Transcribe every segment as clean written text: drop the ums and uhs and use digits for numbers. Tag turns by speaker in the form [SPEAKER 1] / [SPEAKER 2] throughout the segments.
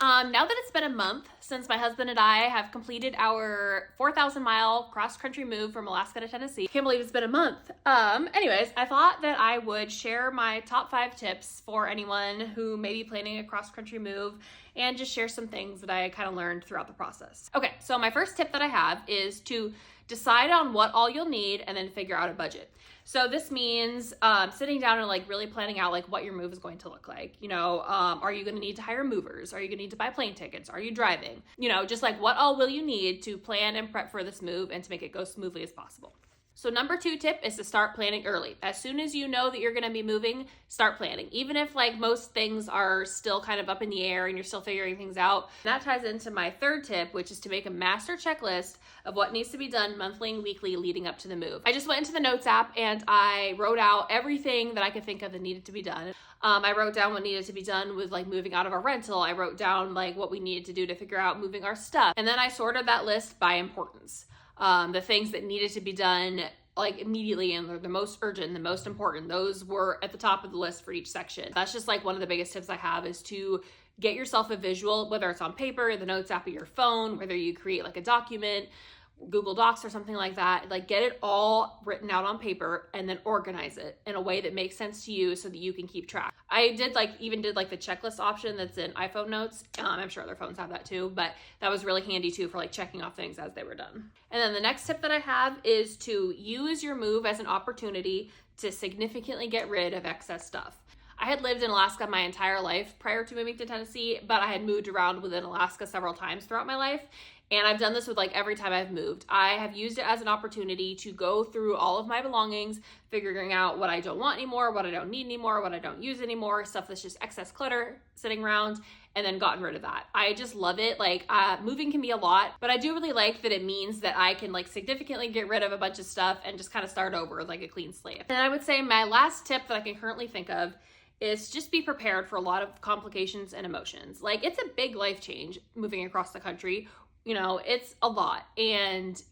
[SPEAKER 1] Now that it's been a month since my husband and I have completed our 4,000-mile cross-country move from Alaska to Tennessee, can't believe it's been a month. Anyways, I thought that I would share my top 5 tips for anyone who may be planning a cross-country move and just share some things that I kind of learned throughout the process. Okay, so my first tip that I have is to decide on what all you'll need and then figure out a budget. So this means sitting down and like really planning out like what your move is going to look like. Are you going to need to hire movers? Are you going to need to buy plane tickets? Are you driving? Just like what all will you need to plan and prep for this move and to make it go smoothly as possible. So number 2 tip is to start planning early. As soon as you know that you're going to be moving, start planning. Even if like most things are still kind of up in the air and you're still figuring things out. That ties into my 3rd tip, which is to make a master checklist of what needs to be done monthly and weekly leading up to the move. I just went into the Notes app and I wrote out everything that I could think of that needed to be done. I wrote down what needed to be done with like moving out of our rental. I wrote down like what we needed to do to figure out moving our stuff. And then I sorted that list by importance. The things that needed to be done like immediately and they're the most urgent, the most important, those were at the top of the list for each section. That's just like one of the biggest tips I have is to get yourself a visual, whether it's on paper, the Notes app of your phone, whether you create like a document, Google Docs or something like that, like get it all written out on paper and then organize it in a way that makes sense to you so that you can keep track. I did the checklist option that's in iPhone Notes. I'm sure other phones have that too, but that was really handy too for like checking off things as they were done. And then the next tip that I have is to use your move as an opportunity to significantly get rid of excess stuff. I had lived in Alaska my entire life prior to moving to Tennessee, but I had moved around within Alaska several times throughout my life. And I've done this with like every time I've moved. I have used it as an opportunity to go through all of my belongings, figuring out what I don't want anymore, what I don't need anymore, what I don't use anymore, stuff that's just excess clutter sitting around, and then gotten rid of that. I just love it. Like moving can be a lot, but I do really like that it means that I can like significantly get rid of a bunch of stuff and just kind of start over with like a clean slate. And I would say my last tip that I can currently think of is just be prepared for a lot of complications and emotions. Like it's a big life change moving across the country. It's a lot. And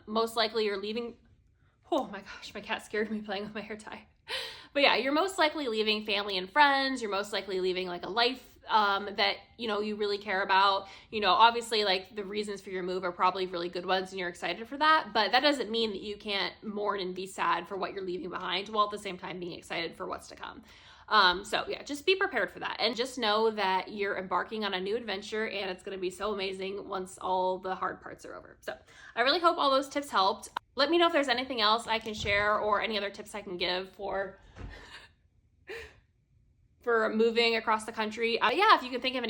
[SPEAKER 1] most likely you're leaving. Oh my gosh, my cat scared me playing with my hair tie. But yeah, you're most likely leaving family and friends. You're most likely leaving like a life that, you really care about. Obviously like the reasons for your move are probably really good ones and you're excited for that. But that doesn't mean that you can't mourn and be sad for what you're leaving behind while at the same time being excited for what's to come. So yeah, just be prepared for that and just know that you're embarking on a new adventure and it's going to be so amazing once all the hard parts are over. So I really hope all those tips helped. Let me know if there's anything else I can share or any other tips I can give for moving across the country. Yeah, if you can think of any